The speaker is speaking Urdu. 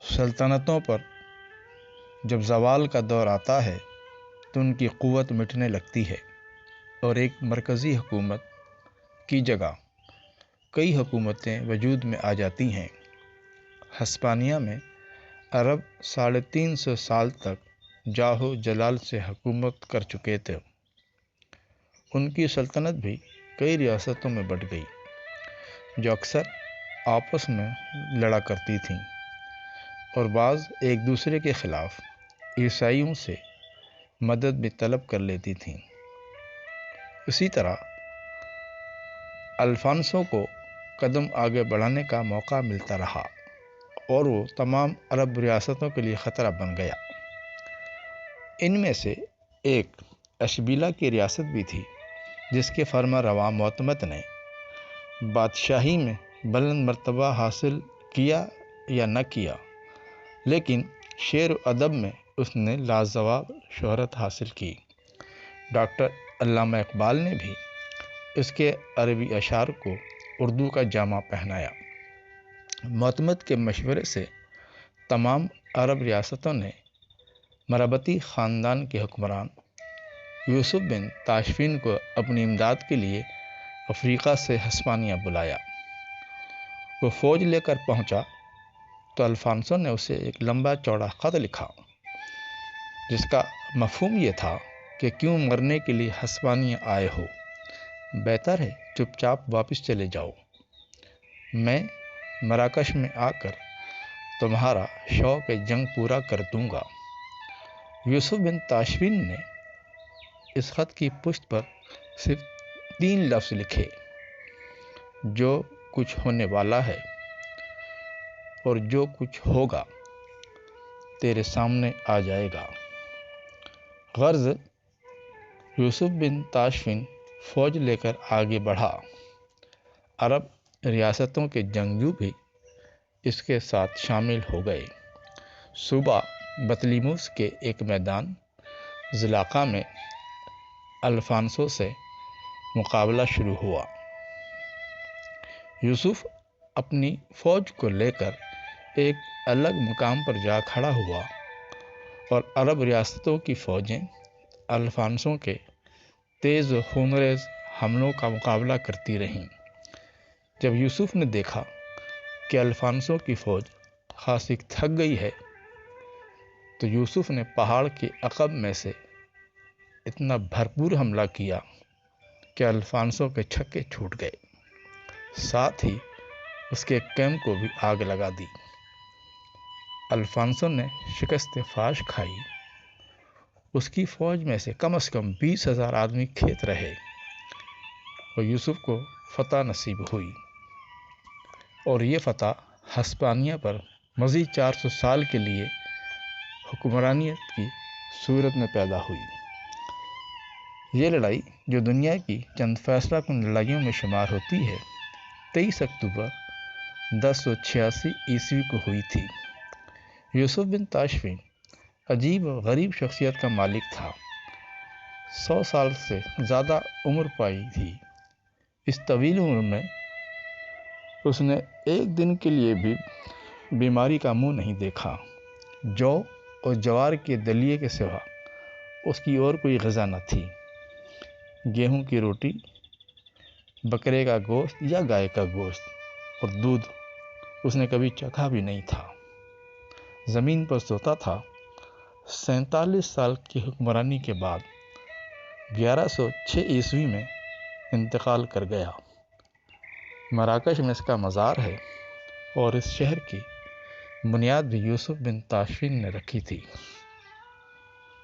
سلطنتوں پر جب زوال کا دور آتا ہے تو ان کی قوت مٹنے لگتی ہے اور ایک مرکزی حکومت کی جگہ کئی حکومتیں وجود میں آ جاتی ہیں۔ ہسپانیہ میں عرب 350 سال تک جاہو جلال سے حکومت کر چکے تھے۔ ان کی سلطنت بھی کئی ریاستوں میں بٹ گئی جو اکثر آپس میں لڑا کرتی تھیں اور بعض ایک دوسرے کے خلاف عیسائیوں سے مدد بھی طلب کر لیتی تھیں۔ اسی طرح الفانسو کو قدم آگے بڑھانے کا موقع ملتا رہا اور وہ تمام عرب ریاستوں کے لیے خطرہ بن گیا۔ ان میں سے ایک اشبیلا کی ریاست بھی تھی جس کے فرما رواں معتمد نے بادشاہی میں بلند مرتبہ حاصل کیا یا نہ کیا، لیکن شعر و ادب میں اس نے لاجواب شہرت حاصل کی۔ ڈاکٹر علامہ اقبال نے بھی اس کے عربی اشعار کو اردو کا جامہ پہنایا۔ معتمد کے مشورے سے تمام عرب ریاستوں نے مرابطی خاندان کے حکمران یوسف بن تاشفین کو اپنی امداد کے لیے افریقہ سے ہسپانیہ بلایا۔ وہ فوج لے کر پہنچا تو الفانسو نے اسے ایک لمبا چوڑا خط لکھا جس کا مفہوم یہ تھا کہ کیوں مرنے کے لیے ہسپانیہ آئے ہو، بہتر ہے چپ چاپ واپس چلے جاؤ، میں مراکش میں آ کر تمہارا شوق جنگ پورا کر دوں گا۔ یوسف بن تاشفین نے اس خط کی پشت پر صرف 3 لفظ لکھے، جو کچھ ہونے والا ہے اور جو کچھ ہوگا تیرے سامنے آ جائے گا۔ غرض یوسف بن تاشفین فوج لے کر آگے بڑھا۔ عرب ریاستوں کے جنگجو بھی اس کے ساتھ شامل ہو گئے۔ صوبہ بطلیموس کے ایک میدان زلاقہ میں الفانسو سے مقابلہ شروع ہوا۔ یوسف اپنی فوج کو لے کر ایک الگ مقام پر جا کھڑا ہوا اور عرب ریاستوں کی فوجیں الفانسو کے تیز و خونریز حملوں کا مقابلہ کرتی رہیں۔ جب یوسف نے دیکھا کہ الفانسو کی فوج خاصی تھک گئی ہے تو یوسف نے پہاڑ کے عقب میں سے اتنا بھرپور حملہ کیا کہ الفانسو کے چھکے چھوٹ گئے، ساتھ ہی اس کے کیمپ کو بھی آگ لگا دی۔ الفانسو نے شکست فاش کھائی۔ اس کی فوج میں سے کم 20,000 آدمی کھیت رہے اور یوسف کو فتح نصیب ہوئی، اور یہ فتح ہسپانیہ پر مزید 400 سال کے لیے حکمرانیت کی صورت میں پیدا ہوئی۔ یہ لڑائی جو دنیا کی چند فیصلہ کن لڑائیوں میں شمار ہوتی ہے 23 اکتوبر 1086 عیسوی کو ہوئی تھی۔ یوسف بن تاشفین عجیب و غریب شخصیت کا مالک تھا۔ 100 سال سے زیادہ عمر پائی تھی۔ اس طویل عمر میں اس نے ایک دن کے لیے بھی بیماری کا منہ نہیں دیکھا۔ جو اور جوار کے دلیے کے سوا اس کی اور کوئی غذا نہ تھی۔ گیہوں کی روٹی، بکرے کا گوشت یا گائے کا گوشت اور دودھ اس نے کبھی چکھا بھی نہیں تھا۔ زمین پر سوتا تھا۔ 47 سال کی حکمرانی کے بعد 1106 عیسوی میں انتقال کر گیا۔ مراکش میں اس کا مزار ہے اور اس شہر کی بنیاد بھی یوسف بن تاشفین نے رکھی تھی۔